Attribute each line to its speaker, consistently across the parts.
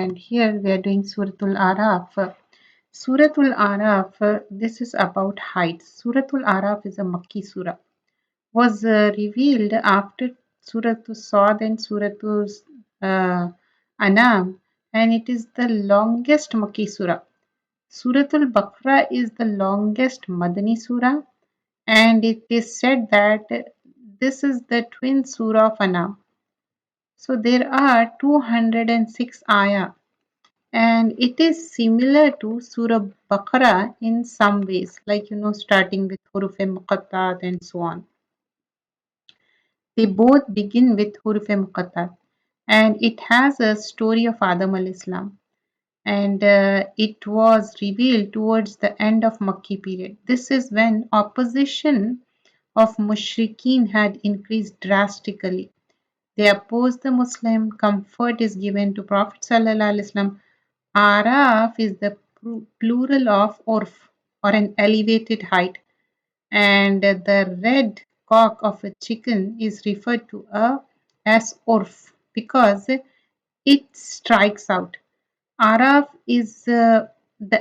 Speaker 1: and here we are doing Suratul Araf. Suratul Araf, this is about heights. Suratul Araf is a Makki surah. Was revealed after Suratul Sad and Suratul uh, Anam, and it is the longest Makki surah. Suratul Baqarah is the longest Madani surah, and it is said that this is the twin surah of Anam. So there are 206 ayah, and it is similar to Surah Baqarah in some ways, like starting with Huruf Muqattat and so on. They both begin with Huruf Muqattat, and it has a story of Adam al Islam, and it was revealed towards the end of Makki period. This is when opposition of mushrikeen had increased drastically. They oppose the Muslim. Comfort is given to Prophet Sallallahu Alaihi Wasallam. Araf is the plural of Urf, or an elevated height, and the red cock of a chicken is referred to as Urf because it strikes out. Araf is the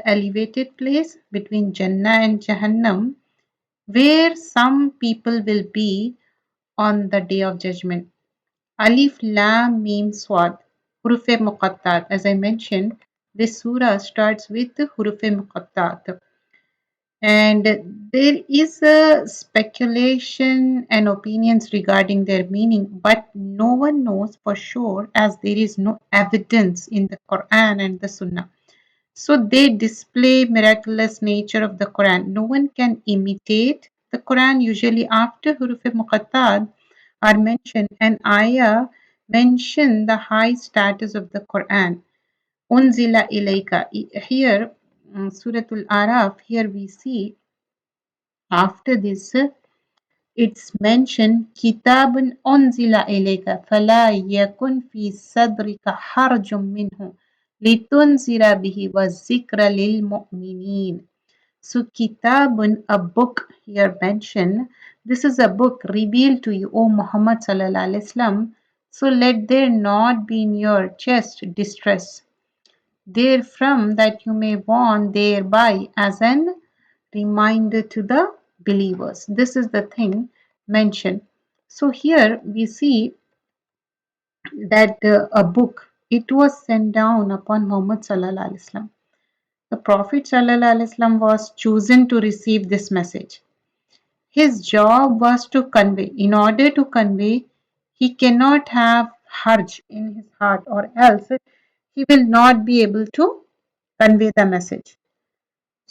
Speaker 1: elevated place between Jannah and Jahannam where some people will be on the day of judgment. Alif Lam Mim Swad, Hurufe Muqattat. As I mentioned, this surah starts with Hurufe Muqattat. And there is a speculation and opinions regarding their meaning, but no one knows for sure as there is no evidence in the Quran and the Sunnah. So they display miraculous nature of the Quran. No one can imitate the Quran. Usually after Huruf Muqattat are mentioned, an ayah mention the high status of the Quran. Unzila ilayka. Here, Suratul Araf, here we see after this it's mentioned kitabun unzila ilayka fala yakun fi sadrika harjum minhu litunzira bihi wa zikra lil mu'minin. So kitabun, a book here mentioned. This is a book revealed to you, O Muhammad sallallahu alaihi wasallam. So let there not be in your chest distress therefrom that you may warn thereby as an reminder to the believers. This is the thing mentioned. So here we see that a book, it was sent down upon Muhammad sallallahu alaihi wasallam. The Prophet sallallahu alaihi wasallam was chosen to receive this message. His job was to convey. In order to convey, he cannot have harj in his heart, or else he will not be able to convey the message.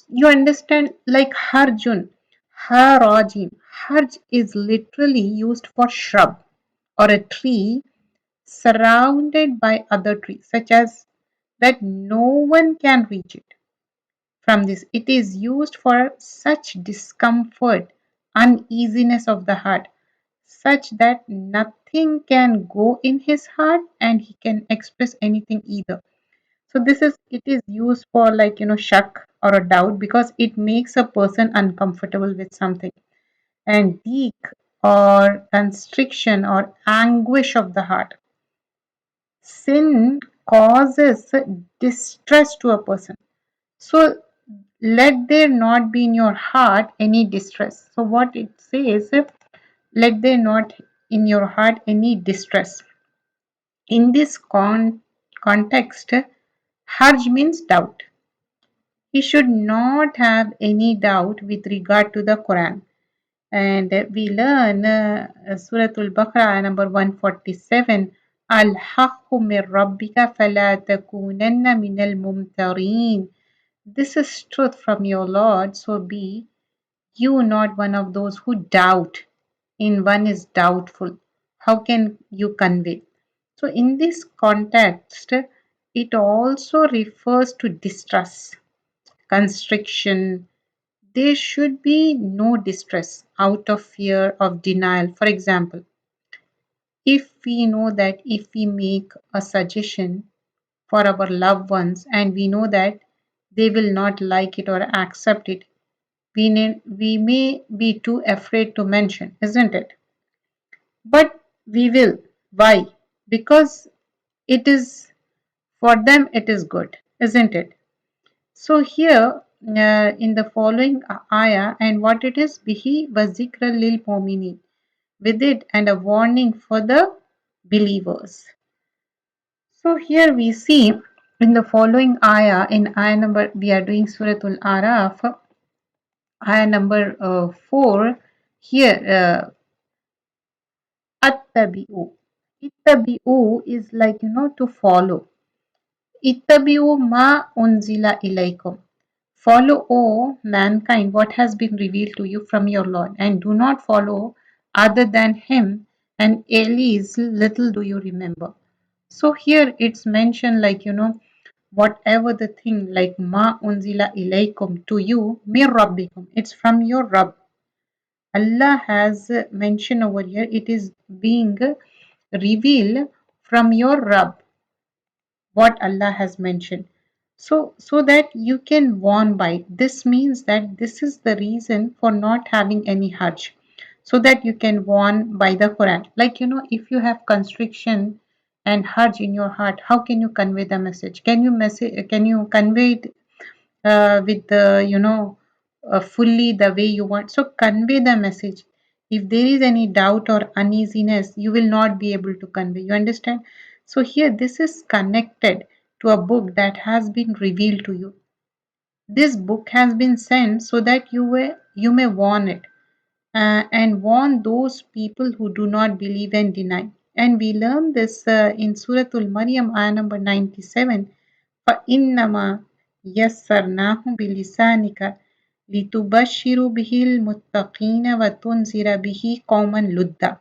Speaker 1: You understand, like harjun, harajin. Harj is literally used for shrub or a tree surrounded by other trees, such as that no one can reach it. From this, it is used for such discomfort, uneasiness of the heart, such that nothing can go in his heart and he can express anything either. So this is, it is used for, like shak or a doubt, because it makes a person uncomfortable with something. And deek, or constriction or anguish of the heart. Sin causes distress to a person. So let there not be in your heart any distress. So what it says, let there not in your heart any distress. In this context, harj means doubt. He should not have any doubt with regard to the Quran. And we learn Suratul Baqarah number 147, Al-Haqqu min Rabbika fala takunanna minal mumtareen. This is truth from your Lord, so be you not one of those who doubt. In one is doubtful. How can you convey? So in this context, it also refers to distress, constriction. There should be no distress out of fear of denial. For example, if we know that if we make a suggestion for our loved ones and we know that they will not like it or accept it, we may be too afraid to mention, isn't it? But we will. Why? Because it is For them it is good, isn't it? So here in the following ayah, and what it is, bihi wa zikra lil mu'minin, with it and a warning for the believers. So here we see in the following ayah, in ayah number, we are doing Suratul Araf, ayah number 4, here attabi'u. Ittabi'u is like, to follow. Ittabi'u ma unzila ilaykum. Follow, O mankind, what has been revealed to you from your Lord, and do not follow other than Him, and Eli's little do you remember. So here it's mentioned like, whatever the thing like ma unzila ilaykum to you, mir rabbikum, it's from your Rabb. Allah has mentioned over here, it is being revealed from your Rabb, what Allah has mentioned. So that you can warn by. This means that this is the reason for not having any Hajj. So that you can warn by the Quran. Like, if you have constriction and Hajj in your heart, how can you convey the message? Can you convey it with the, fully the way you want? So convey the message. If there is any doubt or uneasiness, you will not be able to convey. You understand? So here this is connected to a book that has been revealed to you. This book has been sent so that you may warn it, and warn those people who do not believe and deny. And we learn this in Suratul Maryam, ayah number 97. فَإِنَّمَا يَسَّرْنَاهُ بِلِسَانِكَ لِتُبَشِّرُ بِهِ الْمُتَّقِينَ وَتُنْذِرَ بِهِ قَوْمًا لُدًّا.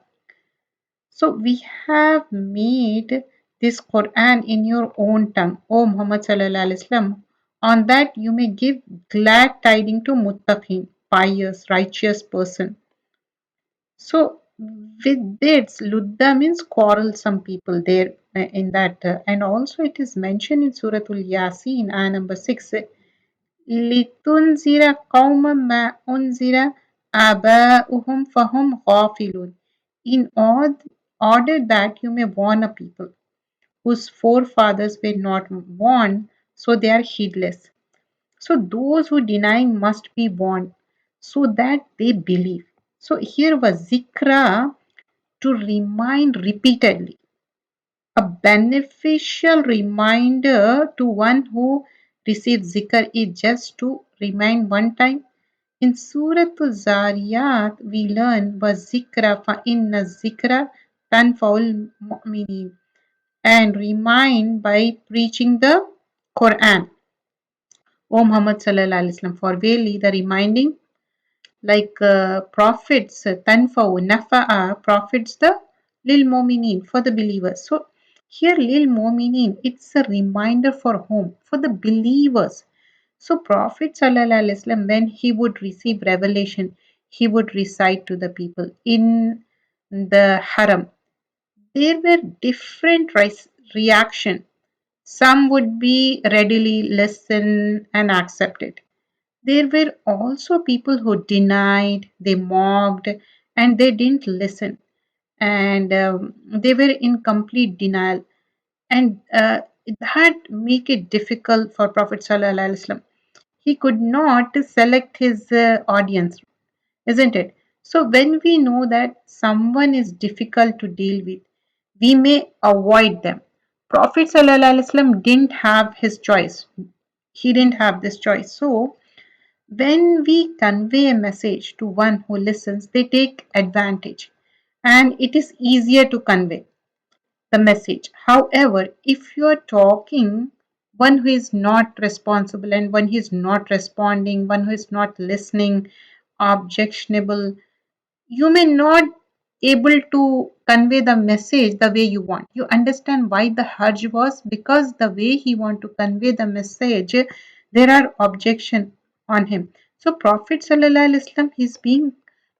Speaker 1: So we have made this Quran in your own tongue, O Muhammad Sallallahu Alaihi Wasallam. On that you may give glad tidings to muttaqin, pious, righteous person. So with this, Ludda means quarrelsome people there in that. And also it is mentioned in Suratul Yasin, ayah number 6. لِتُنْذِرَ قَوْمًا مَا أُنْذِرَ آبَاؤُهُمْ فَهُمْ غَافِلُونَ. In order that you may warn a people whose forefathers were not warned, so they are heedless. So those who deny must be warned, so that they believe. So here was zikra, to remind repeatedly, a beneficial reminder to one who receives zikr is just to remind one time. In Surah Zariyat, we learn was zikra fa inna zikra tanfaul mu'minin, and remind by preaching the Quran. O Muhammad Sallallahu Alaihi Wasallam, for verily the reminding, like prophets, tanfa'u, nafa'a, prophets the lil mu'minin, for the believers. So here lil mu'minin, it's a reminder for whom? For the believers. So Prophet Sallallahu Alaihi Wasallam, when he would receive revelation, he would recite to the people in the haram. There were different reaction. Some would be readily listen and accept it. There were also people who denied, they mocked, and they didn't listen, and they were in complete denial. And that make it difficult for Prophet Sallallahu Alaihi Wasallam. He could not select his audience, isn't it? So when we know that someone is difficult to deal with, we may avoid them. Prophet Sallallahu Alaihi Wasallam didn't have his choice. He didn't have this choice. So when we convey a message to one who listens, they take advantage, and it is easier to convey the message. However, if you are talking one who is not responsible, and one who is not responding, one who is not listening, objectionable, you may not able to convey the message the way you want. You understand why the Hajj was? Because the way he want to convey the message, there are objection on him. So Prophet Sallallahu Alaihi Wasallam is being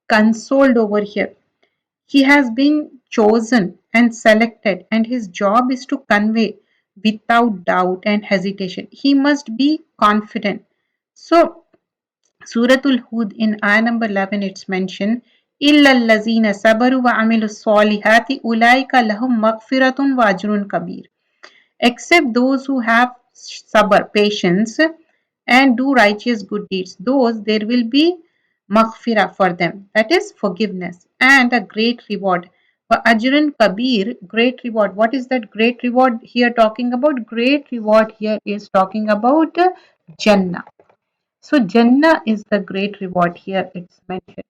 Speaker 1: consoled over here. He has been chosen and selected, and his job is to convey without doubt and hesitation. He must be confident. So Suratul Hud, in ayah number 11, it's mentioned, إِلَّا الَّذِينَ صَبَرُوا وَعَمِلُوا الصَّالِحَاتِ أُولَٰئِكَ لَهُم مَغْفِرَةٌ وَأَجْرٌ كَبِيرٌ. except those who have sabr, patience, and do righteous good deeds. Those there will be maghfirah for them, that is forgiveness, and a great reward. For Ajran Kabir, great reward. What is that great reward here talking about? Great reward here is talking about Jannah. So Jannah is the great reward here it's mentioned.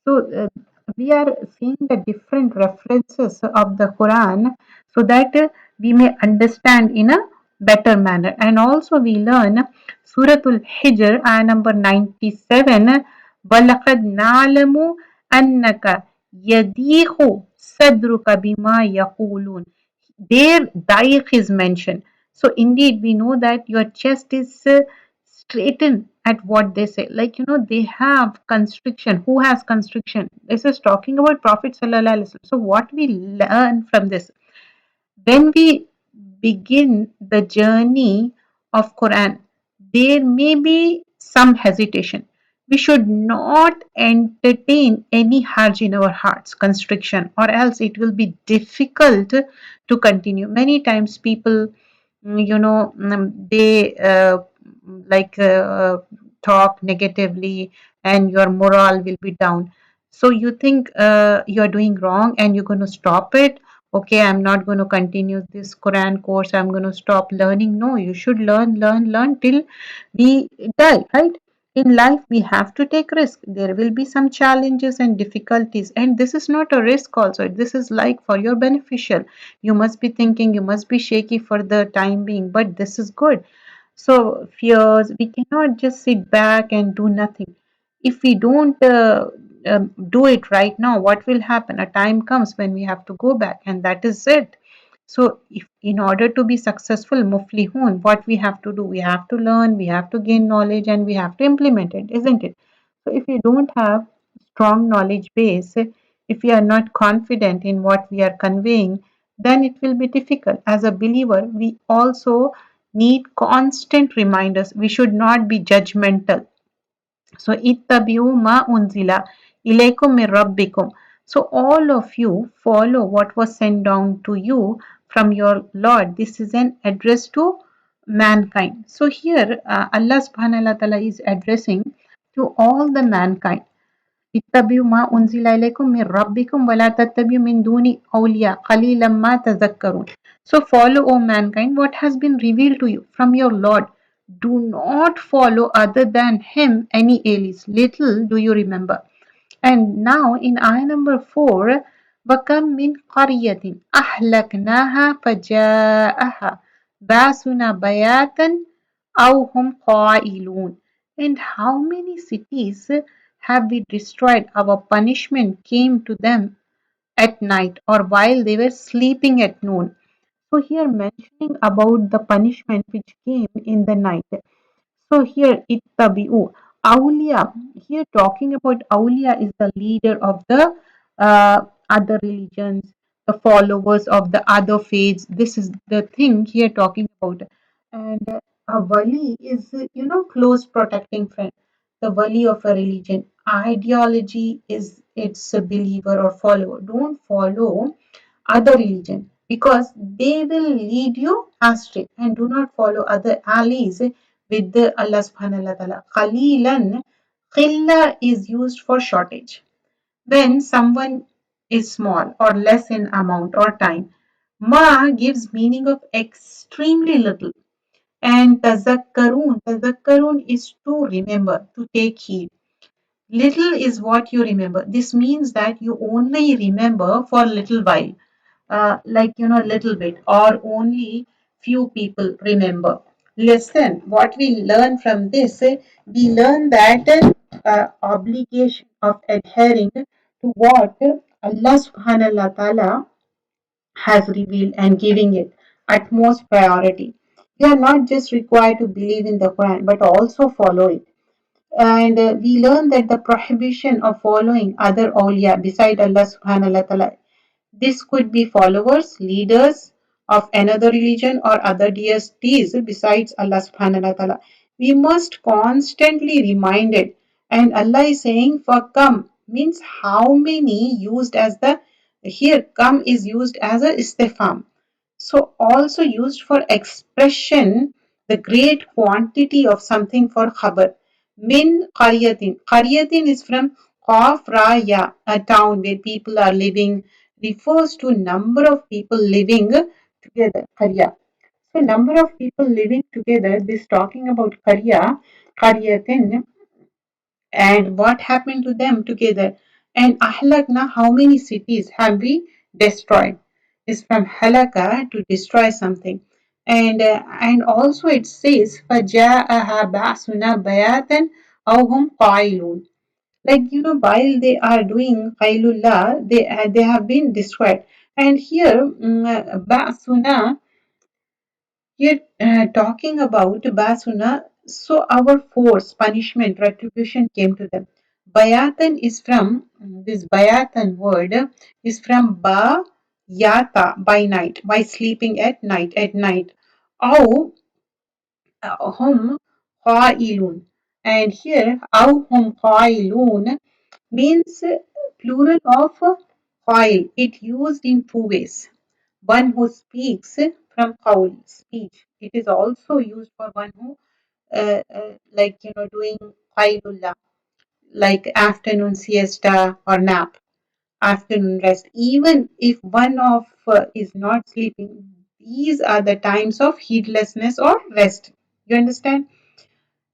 Speaker 1: So we are seeing the different references of the Quran so that we may understand in a better manner. And also we learn Suratul Hijr, ayah number 97, وَلَقَدْ نَعْلَمُ أَنَّكَ يَدِيخُ صَدْرُكَ بِمَا يَقُولُونَ. There, daikh is mentioned. So indeed, we know that your chest is straightened at what they say. Like, they have constriction. Who has constriction? This is talking about Prophet Sallallahu Alaihi Wasallam. So what we learn from this, when we begin the journey of Quran, there may be some hesitation. We should not entertain any harj in our hearts, constriction, or else it will be difficult to continue. Many times people, they like talk negatively and your morale will be down. So you think you're doing wrong and you're going to stop it. Okay, I'm not going to continue this Quran course. I'm going to stop learning. No, you should learn, learn, learn till we die, right? In life, we have to take risk. There will be some challenges and difficulties, and this is not a risk also. This is like for your beneficial. You must be thinking, you must be shaky for the time being, but this is good. So fears, we cannot just sit back and do nothing. If we don't do it right now, what will happen? A time comes when we have to go back, and that is it. So, if in order to be successful, muflihun, what we have to do? We have to learn, we have to gain knowledge, and we have to implement it, isn't it? So, if we don't have strong knowledge base, if we are not confident in what we are conveying, then it will be difficult. As a believer, we also need constant reminders. We should not be judgmental. So ittabi'u ma unzila ilaykum min rabbikum. So all of you follow what was sent down to you from your Lord. This is an address to mankind. So here Allah subhanahu wa ta'ala is addressing to all the mankind. اتبعوا ما أنزل إليكم من ربكم ولا تتبعوا من دون أولياء قليلا ما تذكرون. So follow, O mankind, what has been revealed to you from your Lord. Do not follow other than Him any allies. Little do you remember. And now in ayah number 4, وَكَمْ مِنْ قَرْيَةٍ أَهْلَكْنَاهَا فَجَاءَهَا بَأْسُنَا بَيَاتًا أَوْ هُمْ قَائِلُونَ. And how many cities have we destroyed? Our punishment came to them at night or while they were sleeping at noon. So here mentioning about the punishment which came in the night. So here ittabi'u. Awliya. Here talking about awliya is the leader of the other religions, the followers of the other faiths. This is the thing here talking about. And a wali is, close protecting friend. The wali of a religion. Ideology is its a believer or follower. Don't follow other religion because they will lead you astray, and do not follow other allies with the Allah subhanahu wa ta'ala. Qalilan, qilla is used for shortage. When someone is small or less in amount or time, ma gives meaning of extremely little. And tazakkarun is to remember, to take heed. Little is what you remember. This means that you only remember for a little while, like a little bit, or only few people remember. Listen, what we learn from this, we learn that obligation of adhering to what Allah subhanahu wa ta'ala has revealed and giving it utmost priority. We are not just required to believe in the Quran but also follow it. And we learn that the prohibition of following other awliya beside Allah subhanahu wa ta'ala, this could be followers, leaders of another religion or other deities besides Allah subhanahu wa ta'ala. We must constantly remind it. And Allah is saying for come means how many used as the, here come is used as a istifam. So also used for expression the great quantity of something for khabar. Min qaryatin. Qaryatin is from Qaf Ra Ya, a town where people are living, refers to number of people living together. Qarya. So number of people living together, this talking about Qaryatin, and what happened to them together. And Ahlakna, how many cities have we destroyed? Is from halaka to destroy something. And also it says فَجَاءَهَا بَعْسُنَا بَيَاتًا أَوْ هُمْ قَائِلُونَ. Like while they are doing qailullah, they have been destroyed. And here ba'suna, here, talking about Basuna, so our force, punishment, retribution came to them. Bayatan is from this Bayatan word is from Ba Yata, by night, by sleeping at night, at night. Au hum qailun. And here, au hum qailun means plural of qail. It used in two ways. One who speaks from qawl, speech. It is also used for one who like doing qailullah, like afternoon siesta or nap, afternoon rest. Even if one of is not sleeping, these are the times of heedlessness or rest. You understand?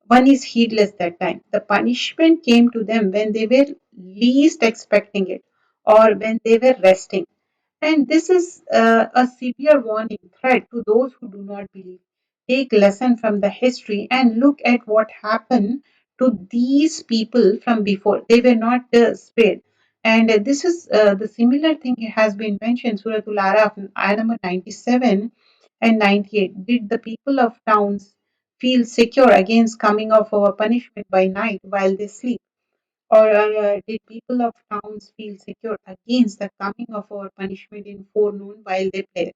Speaker 1: One is heedless that time. The punishment came to them when they were least expecting it, or when they were resting. And this is a severe warning threat to those who do not believe. Take lesson from the history and look at what happened to these people from before. They were not spared. And this is the similar thing has been mentioned, Surah Al-Araf, ayah number 97 and 98. Did the people of towns feel secure against coming of our punishment by night while they sleep? Or did people of towns feel secure against the coming of our punishment in forenoon while they play?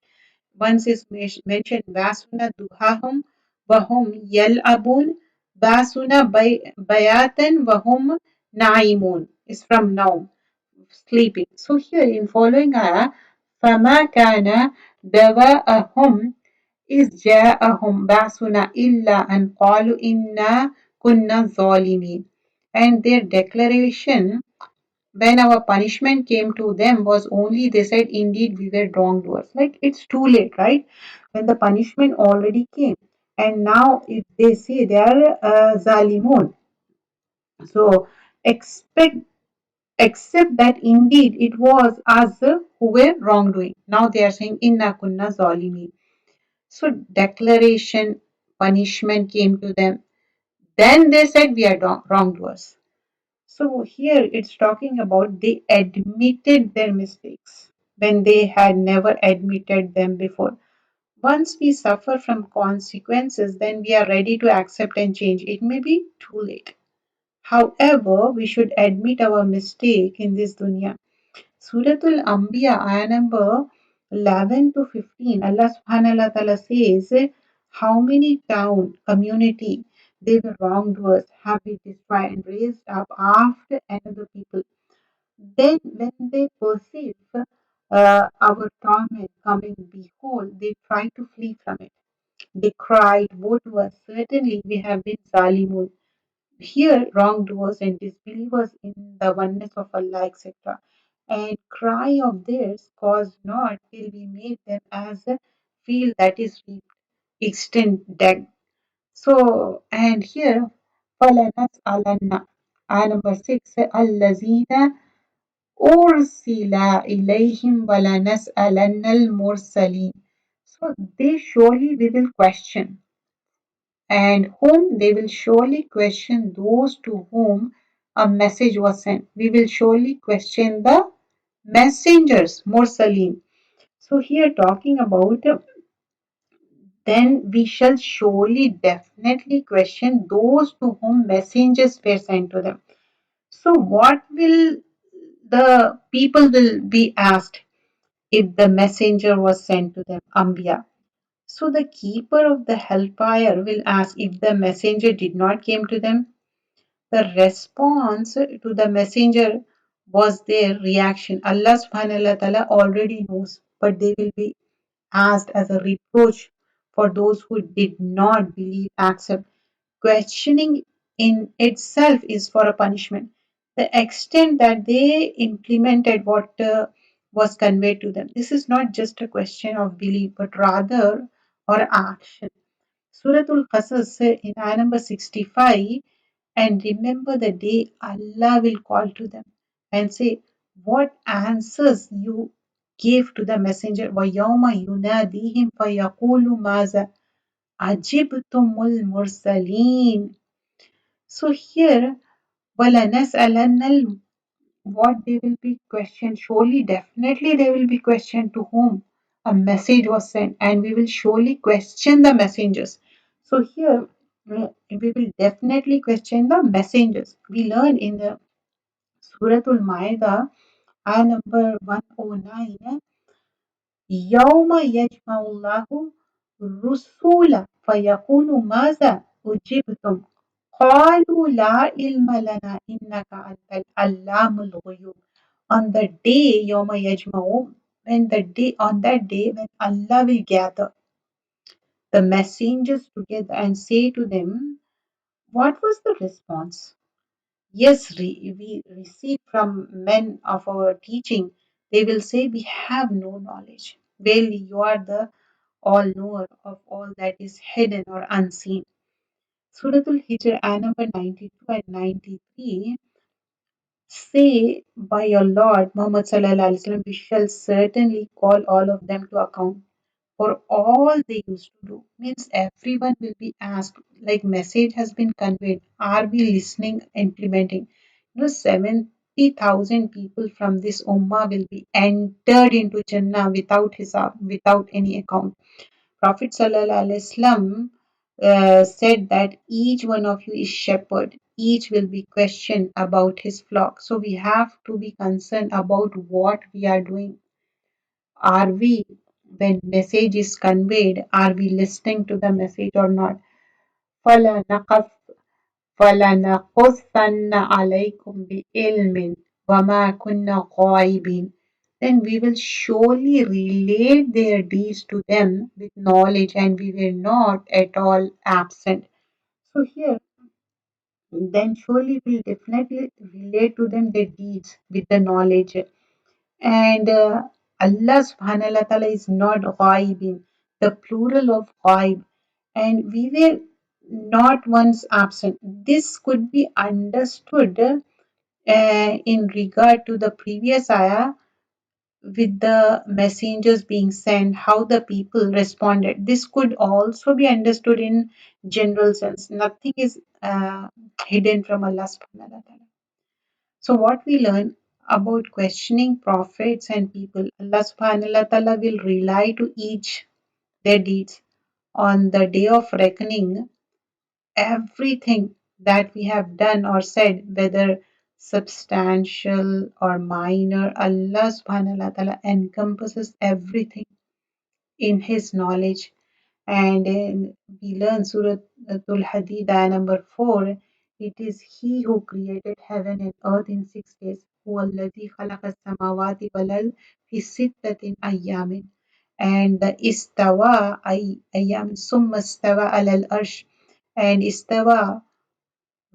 Speaker 1: Once is mentioned, Basuna duhahum wahum yal'abun, Basuna bayatan wahum naimun. Is from now, sleeping. So here in following ayah, فَمَا كَانَ دَوَاءَهُمْ إِذْ جَاءَهُمْ بَعْثُنَا إِلَّا أَنْ قَالُوا إِنَّا كُنَّا ظَالِمِينَ. And their declaration when our punishment came to them was only they said, indeed, we were wrongdoers. Like it's too late, right? When the punishment already came. And now if they say they are zalimun. So expect except that indeed it was us who were wrongdoing. Now they are saying inna kunna zalimin. So declaration, punishment came to them. Then they said we are wrongdoers. So here it's talking about they admitted their mistakes when they had never admitted them before. Once we suffer from consequences, then we are ready to accept and change. It may be too late. However, we should admit our mistake in this dunya. Suratul Anbiya, ayah number 11 to 15, Allah subhanahu wa ta'ala says, how many town, community, they were wrongdoers, have we destroyed and raised up after another people. Then when they perceive our torment coming, behold, they try to flee from it. They cried, woe to us, certainly we have been zalimun. Here, wrongdoers and disbelievers in the oneness of Allah, etc. And cry of theirs caused not till we made them as a field that is reaped, extent dead. So, and here, فَلَنَسْأَلَنَّ, ayah number 6, الَّذِينَ أُرْسِلَ إِلَيْهِمْ وَلَنَسْأَلَنَّ الْمُرْسَلِينَ. So, they surely we will question and whom they will surely question those to whom a message was sent. We will surely question the messengers, Mursaleen. So here talking about then we shall surely definitely question those to whom messengers were sent to them. So what will the people will be asked if the messenger was sent to them, Ambiya? So the keeper of the hellfire will ask if the messenger did not came to them. The response to the messenger was their reaction. Allah subhanahu wa ta'ala already knows, but they will be asked as a reproach for those who did not believe, accept. Questioning in itself is for a punishment. The extent that they implemented what was conveyed to them. This is not just a question of belief, but rather or action. Suratul Qasas in ayah number 65, and remember the day Allah will call to them and say, what answers you gave to the messenger. وَيَوْمَ يُنَادِيهِمْ فَيَقُولُ مَاذَا أَجِبْتُمُ الْمُرْسَلِينَ. So here, وَلَنَسْأَلَنَّ, what they will be questioned. Surely, definitely, they will be questioned to whom a message was sent, and we will surely question the messengers. So here, we will definitely question the messengers. We learn in the Suratul Maida, ayah number 109, يوم يجمع الله الرسل فيقول ماذا أجبتم قالوا لا علم لنا إنك أنت العلام الغيوب. On the day Yoma Yajma'u, when the day on that day when Allah will gather the messengers together and say to them, what was the response? Yes, we receive from men of our teaching. They will say, we have no knowledge. Verily, you are the all knower of all that is hidden or unseen. Suratul Hijr, ayah number 92 and 93 say, by your Lord Muhammad Sallallahu Alaihi Wasallam, we shall certainly call all of them to account for all they used to do. Means everyone will be asked, like message has been conveyed. Are we listening, implementing? 70,000 people from this ummah will be entered into Jannah without hisab, without any account. Prophet ﷺ said that each one of you is shepherd. Each will be questioned about his flock. So we have to be concerned about what we are doing. Are we, when message is conveyed, are we listening to the message or not? فَلَنَقَصَّنَّ عَلَيْكُمْ بِعِلْمٍ وَمَا كُنَّا غَائِبِينَ. Then we will surely relate their deeds to them with knowledge, and we were not at all absent. So here, then surely we'll definitely relate to them their deeds with the knowledge. And Allah subhanahu wa ta'ala is not ghaibin, the plural of ghaib. And we were not once absent. This could be understood in regard to the previous ayah with the messengers being sent, how the people responded. This could also be understood in general sense. Nothing is hidden from Allah subhanahu wa ta'ala. So what we learn about questioning prophets and people, Allah subhanahu wa ta'ala will rely to each their deeds. On the day of reckoning, everything that we have done or said, whether substantial or minor, Allah subhanahu wa ta'ala encompasses everything in His knowledge. And we learn Surah Al Hadid, ayah number 4. It is He who created heaven and earth in 6 days. هو الذي خلق السماوات والأرض في ستة أيام. And the istawa ay ayam summa istawa al arsh, and istawa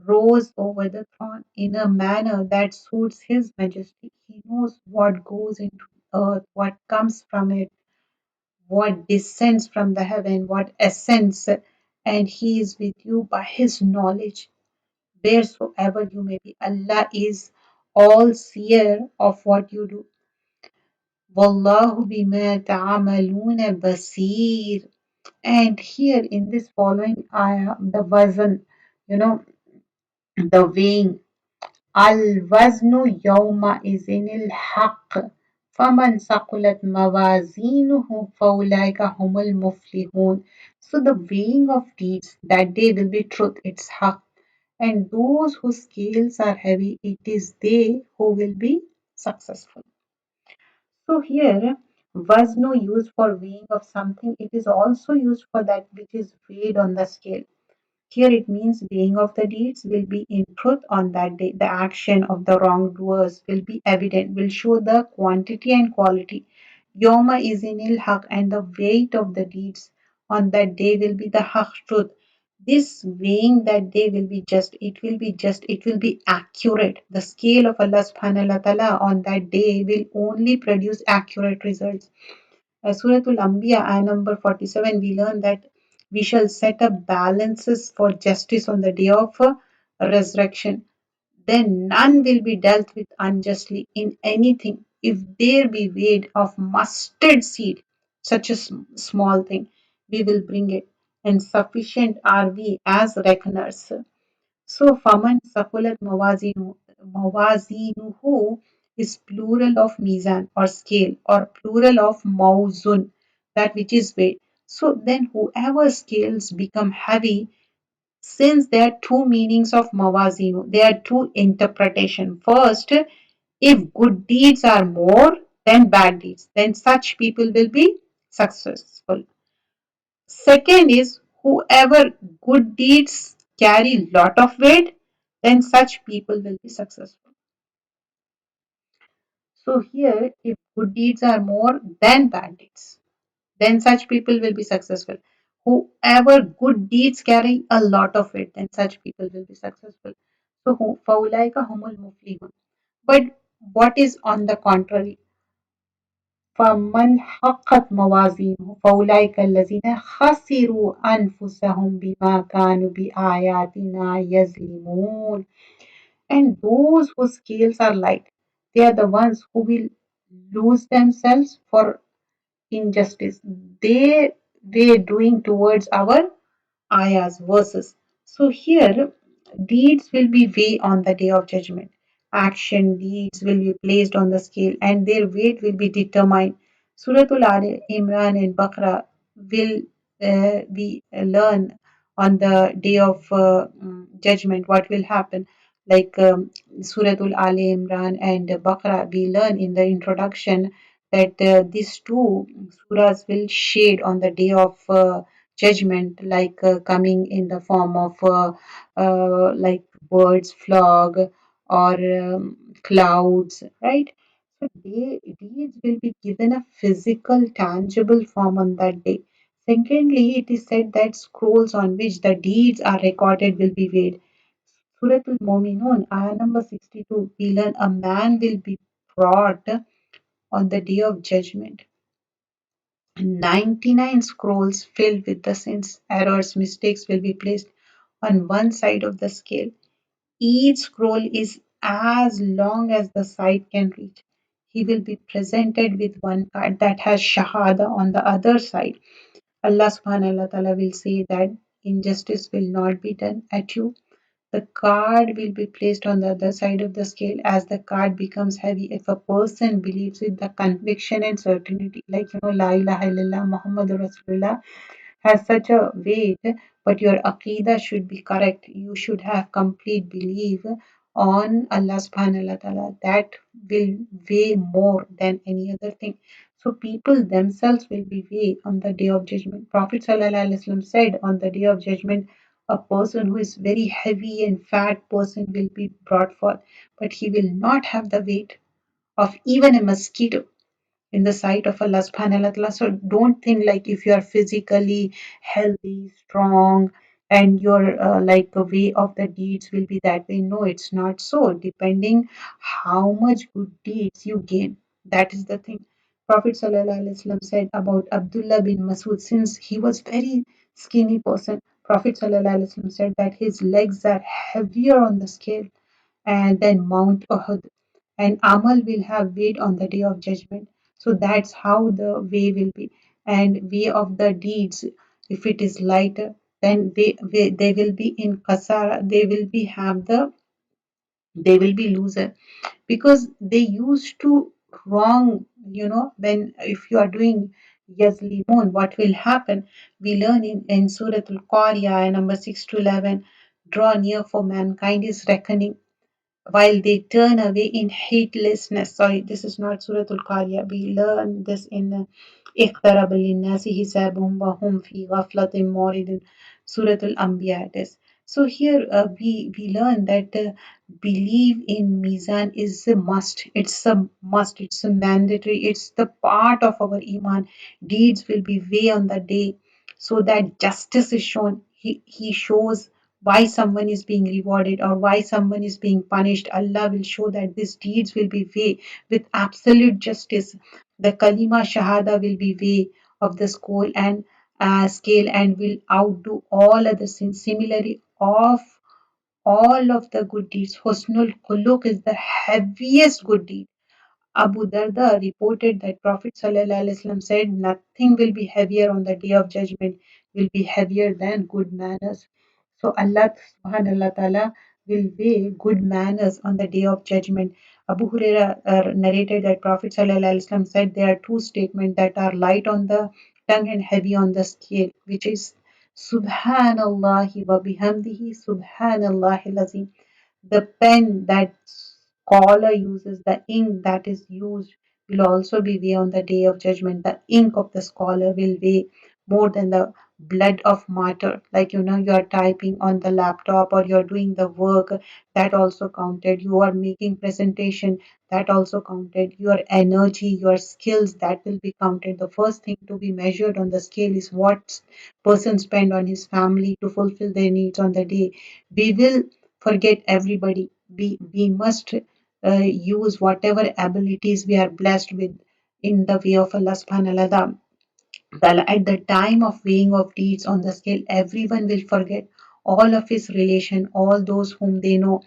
Speaker 1: rose over the throne in a manner that suits his majesty. He knows what goes into earth, what comes from it, what descends from the heaven, what ascends, and he is with you by his knowledge, wheresoever you may be. Allah is all seer of what you do. Wallahu bima ta'amaluna basir. And here in this following ayah, the wazn, you know, the weighing. Al-waznu yawma izinil haqq. فَمَنْ ثَقُلَتْ مَوَازِينُهُ فَأُولَٰئِكَ هُمُ الْمُفْلِحُونَ. So the weighing of deeds, that day will be truth, it's haq. And those whose scales are heavy, it is they who will be successful. So here, waznu used for weighing of something, it is also used for that which is weighed on the scale. Here it means weighing of the deeds will be in truth on that day. The action of the wrongdoers will be evident, will show the quantity and quality. Yoma izinil haq, and the weight of the deeds on that day will be the haq truth. This weighing that day will be just, it will be accurate. The scale of Allah subhanahu wa ta'ala on that day will only produce accurate results. Suratul Anbiya, ayah number 47, we learn that we shall set up balances for justice on the day of resurrection. Then none will be dealt with unjustly in anything. If there be weight of mustard seed, such a small thing, we will bring it. And sufficient are we as reckoners. So, faman sakulat mawazinuhu is plural of mizan or scale, or plural of mauzun, that which is weight. So then whoever scales become heavy, since there are two meanings of mawazinu, there are two interpretation. First, if good deeds are more than bad deeds, then such people will be successful. Second is, whoever good deeds carry lot of weight, then such people will be successful. So here, if good deeds are more than bad deeds, then such people will be successful. Whoever good deeds carry a lot of it, then such people will be successful. So فَأُولَٰئِكَ هُمُ الْمُفْلِحُونَ. But what is on the contrary? فَمَنْ حَقَّتْ مَوَازِينُهُ فَأُولَٰئِكَ الَّذِينَ خَسِرُوا أَنفُسَهُمْ بِمَا كَانُوا بِآيَاتِنَا يَظْلِمُونَ. And those whose scales are light, they are the ones who will lose themselves for injustice they were doing towards our ayahs, verses. So here, deeds will be weighed on the day of judgment. Action deeds will be placed on the scale and their weight will be determined. Suratul Ali Imran and Baqarah will we learn on the day of judgment what will happen. Like Suratul Ali Imran and Baqarah, we learn in the introduction that these two surahs will shade on the day of judgment, like coming in the form of like birds flog or clouds, right? So deeds will be given a physical tangible form on that day. Secondly, it is said that scrolls on which the deeds are recorded will be weighed. Suratul Muminun, ayah number 62, we learn a man will be brought on the day of judgment, 99 scrolls filled with the sins, errors, mistakes will be placed on one side of the scale. Each scroll is as long as the sight can reach. He will be presented with one card that has Shahada on the other side. Allah subhanahu wa ta'ala will say that injustice will not be done at you. The card will be placed on the other side of the scale as the card becomes heavy. If a person believes with the conviction and certainty, like La ilaha illallah Muhammadur Rasulullah has such a weight, but your aqidah should be correct. You should have complete belief on Allah subhanahu wa ta'ala. That will weigh more than any other thing. So people themselves will be weighed on the day of judgment. Prophet sallallahu alaihi wasallam said on the day of judgment, a person who is very heavy and fat person will be brought forth, but he will not have the weight of even a mosquito in the sight of Allah subhanahu wa ta'ala. So don't think like if you are physically healthy, strong, and your like the way of the deeds will be that way. No, it's not so. Depending how much good deeds you gain. That is the thing. Prophet sallallahu alaihi wasallam said about Abdullah bin Masud, since he was very skinny person, Prophet sallallahu alaihi wasallam said that his legs are heavier on the scale and then Mount Uhud, and Amal will have weight on the day of judgment. So that's how the way will be. And way of the deeds, if it is lighter, then they will be in kasara, they will be loser because they used to wrong, when if you are doing yazlimun, what will happen? We learn in Surah Al-Qariya, number 6 to 11, draw near for mankind is reckoning while they turn away in hatelessness. Sorry, this is not Surah Al-Qariya. We learn this in اقترب للناس حسابهم وهم في غفلة معرضون. Surah Al-Anbiya it is. So here we learn that belief in Mizan is a must. It's a must. It's a mandatory. It's the part of our iman. Deeds will be weighed on the day, so that justice is shown. He shows why someone is being rewarded or why someone is being punished. Allah will show that these deeds will be weighed with absolute justice. The kalima shahada will be weighed of the scale and will outdo all other sins. Similarly, of all of the good deeds, Husnul Khuluq is the heaviest good deed. Abu Darda reported that Prophet ﷺ said, nothing will be heavier on the day of judgment, will be heavier than good manners. So Allah subhanahu wa ta'ala will weigh good manners on the day of judgment. Abu Huraira narrated that Prophet ﷺ said there are two statements that are light on the tongue and heavy on the scale, which is Subhanallah wa bihamdihi Subhanallah azim. The pen that scholar uses, the ink that is used will also be weighed on the day of judgment. The ink of the scholar will weigh more than the blood of martyr. Like you are typing on the laptop or you're doing the work, that also counted. You are making presentation, that also counted. Your energy, your skills, that will be counted. The first thing to be measured on the scale is what person spend on his family to fulfill their needs on the day. We will forget everybody. We must use whatever abilities we are blessed with in the way of Allah subhanahu wa ta'ala. At the time of weighing of deeds on the scale, everyone will forget all of his relation, all those whom they know.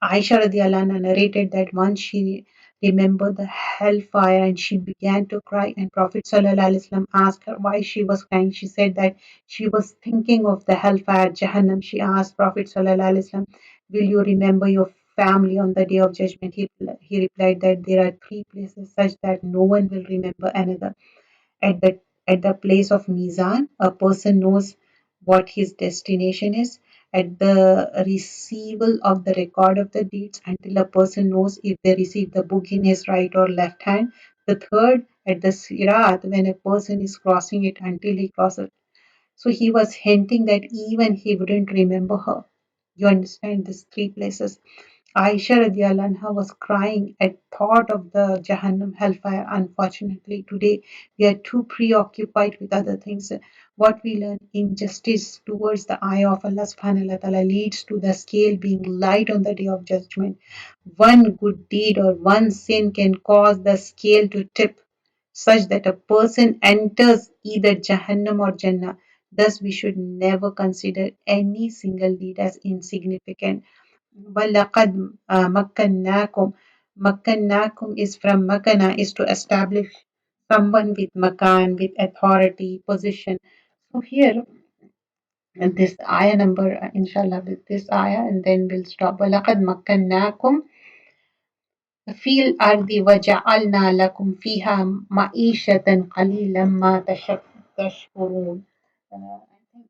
Speaker 1: Aisha radiallahu anha narrated that once she remembered the hellfire and she began to cry, and Prophet sallallahu alaihi wasallam asked her why she was crying. She said that she was thinking of the hellfire, Jahannam. She asked Prophet sallallahu alaihi wasallam, will you remember your family on the day of judgment? He replied that there are three places such that no one will remember another. At the place of Mizan, a person knows what his destination is. At the receival of the record of the deeds, until a person knows if they receive the book in his right or left hand. The third, at the Sirat, when a person is crossing it until he crosses. So he was hinting that even he wouldn't remember her. You understand these three places. Aisha radiallahu anha was crying at thought of the Jahannam hellfire. Unfortunately, today we are too preoccupied with other things. What we learn, injustice towards the eye of Allah subhanahu wa ta'ala leads to the scale being light on the day of judgment. One good deed or one sin can cause the scale to tip such that a person enters either Jahannam or Jannah. Thus, we should never consider any single deed as insignificant. وَلَقَدْ مَكَّنَّاكُمْ. Makkannakum is from makana, is to establish someone with makan, with authority, position. So here, this ayah number, inshallah, with this ayah, and then we'll stop. وَلَقَدْ مَكَّنَّاكُمْ فِي الْأَرْضِ وَجَعَلْنَا لَكُمْ فِيهَا مَعِيشَةً قَلِيلًا مَا تَشْكُرُونَ. I think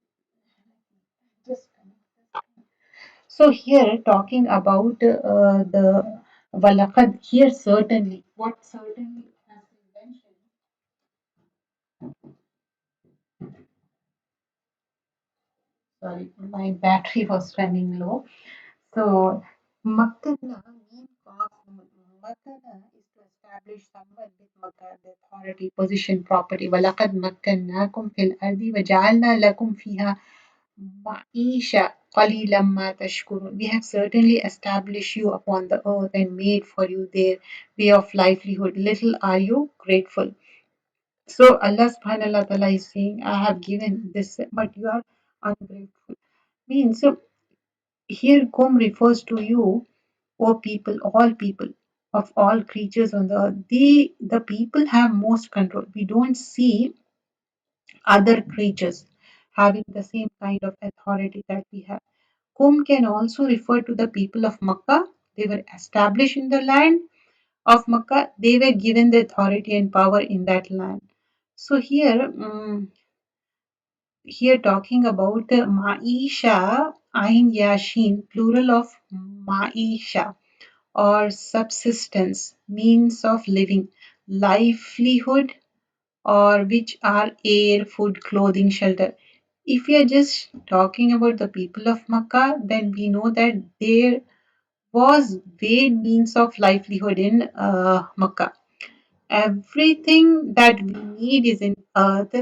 Speaker 1: just So here talking about the Walakad, here certainly, what certainly has been mentioned, sorry, my battery was running low. So Makkana means Makkana is to establish someone with Makkah, the authority, position, property. Walakad makkannakum fil ardi wa ja'alna lakum fiha Ma'isha qalilan ma tashkurun. We have certainly established you upon the earth and made for you their way of livelihood. Little are you grateful. So Allah subhanahu wa ta'ala is saying, I have given this, but you are ungrateful. Means so here Kum refers to you, O people, all people of all creatures on the earth. The people have most control. We don't see other creatures having the same kind of authority that we have. Qum can also refer to the people of Makkah. They were established in the land of Makkah. They were given the authority and power in that land. So here talking about Maisha, Ain Yashin, plural of Maisha or subsistence, means of living, livelihood, or which are air, food, clothing, shelter. If we are just talking about the people of Makkah, then we know that there was great means of livelihood in Makkah. Everything that we need is in earth.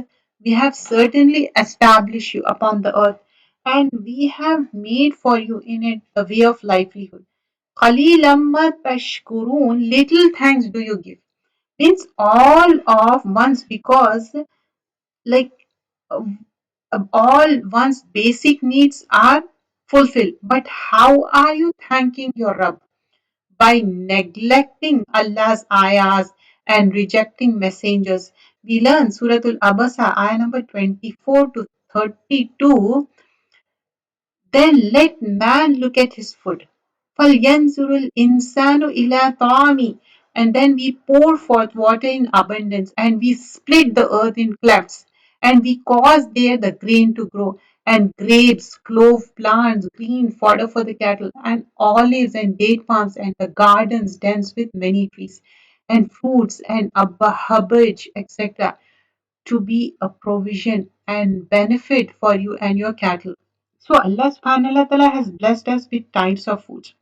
Speaker 1: We have certainly established you upon the earth, and we have made for you in it a way of livelihood. Qalilamma tashkurun, little thanks do you give. Means all of one's, because like uh, all one's basic needs are fulfilled. But how are you thanking your Rabb? By neglecting Allah's ayahs and rejecting messengers. We learn Suratul Abasa, ayah number 24 to 32. Then let man look at his food. فَلْيَنْظُرُ الْإِنسَانُ إِلَىٰ طَعَامِهِ. And then we pour forth water in abundance, and we split the earth in clefts, and we cause there the grain to grow, and grapes, clove plants, green fodder for the cattle, and olives and date palms, and the gardens dense with many trees, and fruits and herbage, etc., to be a provision and benefit for you and your cattle. So Allah subhanahu wa ta'ala has blessed us with types of foods.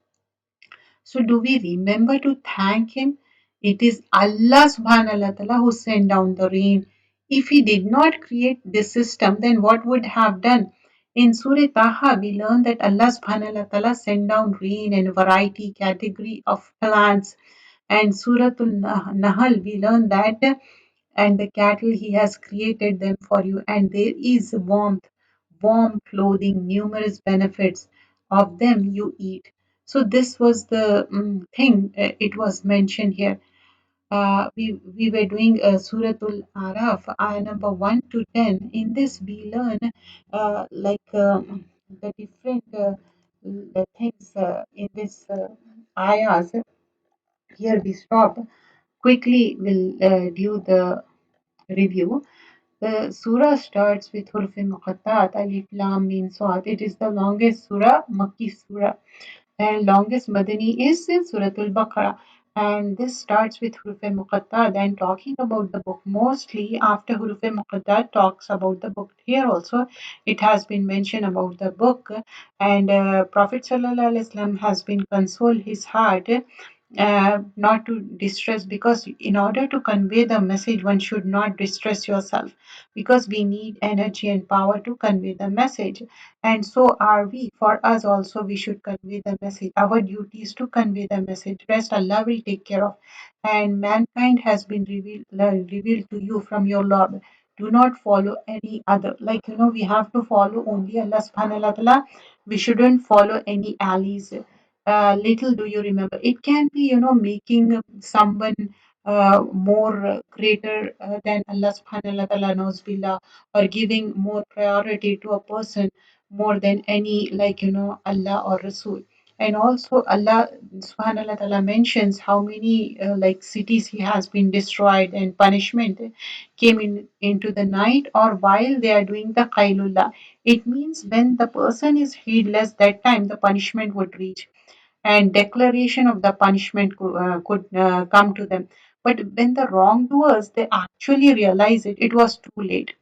Speaker 1: So do we remember to thank Him? It is Allah subhanahu wa ta'ala who sent down the rain. If He did not create this system, then what would have done? In Surah Taha, we learn that Allah subhanahu wa ta'ala sent down rain and variety category of plants. And Surah Nahl, we learn that and the cattle he has created them for you, and there is warmth, warm clothing, numerous benefits of them you eat. So this was the thing, it was mentioned here. We were doing Suratul Araf, ayah number 1 to 10. In this, we learn the different things in this ayahs. Here we stop. Quickly, we'll do the review. The surah starts with Huruf Muqattat, Alif Lam Mim Swad. It is the longest surah, Makki surah, and longest Madani is Suratul Baqarah. And this starts with Huruf Muqattat and talking about the book. Mostly after Huruf Muqattat talks about the book. Here also it has been mentioned about the book, and Prophet Sallallahu Alaihi Wasallam has been consoled his heart not to distress, because in order to convey the message one should not distress yourself, because we need energy and power to convey the message, and so are we. For us also we should convey the message. Our duty is to convey the message. Rest Allah will take care of. And mankind has been revealed to you from your Lord. Do not follow any other, like we have to follow only Allah subhanahu wa ta'ala. We shouldn't follow any allies. Little do you remember. It can be, making someone more greater than Allah subhanahu wa ta'ala knows billah, or giving more priority to a person more than any, like, Allah or Rasul. And also Allah subhanahu wa ta'ala mentions how many like cities he has been destroyed, and punishment came into the night or while they are doing the qailullah. It means when the person is heedless, that time the punishment would reach, and declaration of the punishment could come to them. But when the wrongdoers they actually realize it, it was too late.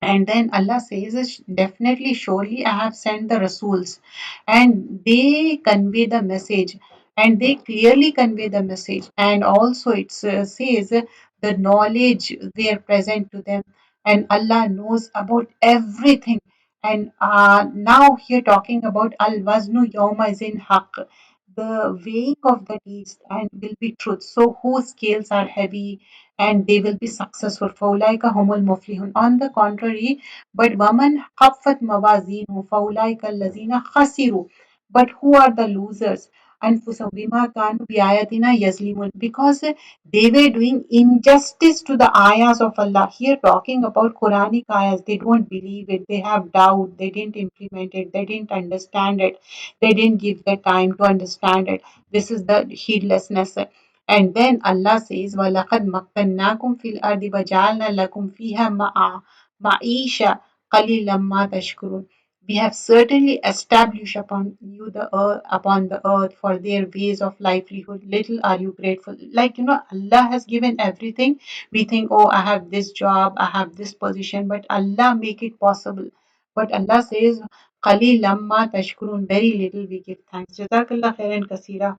Speaker 1: And then Allah says, definitely, surely I have sent the Rasuls, and they convey the message, and they clearly convey the message. And also, it says the knowledge they are present to them, and Allah knows about everything. And now, here talking about Al Waznu Yawma is in Haqq, the weighing of the deeds and will be truth. So, whose scales are heavy and they will be successful. فَأُولَٰئِكَ هُمُ الْمُفْلِحُونَ. On the contrary, but وَمَنْ خَفَّتْ مَوَازِينُهُ فَأُولَٰئِكَ الَّذِينَ خَسِرُوا. But who are the losers? أنفسهم بما كانوا بآياتنا يظلمون, because they were doing injustice to the ayahs of Allah. Here talking about Quranic ayahs, they don't believe it, they have doubt, they didn't implement it, they didn't understand it, they didn't give the time to understand it. This is the heedlessness. And then Allah says, وَلَقَدْ مَكَّنَّاكُمْ فِي الْأَرْضِ وَجَعَلْنَا لَكُمْ فِيهَا مَعِيشَةً قَلِيلًا مَا تَشْكُرُونَ. We have certainly established upon you upon the earth for their ways of livelihood. Little are you grateful. Like, Allah has given everything. We think, oh, I have this job, I have this position, but Allah make it possible. But Allah says, قَلِيلًا مَا تَشْكُرُونَ, very little we give thanks. Jazakallah khairan kasira.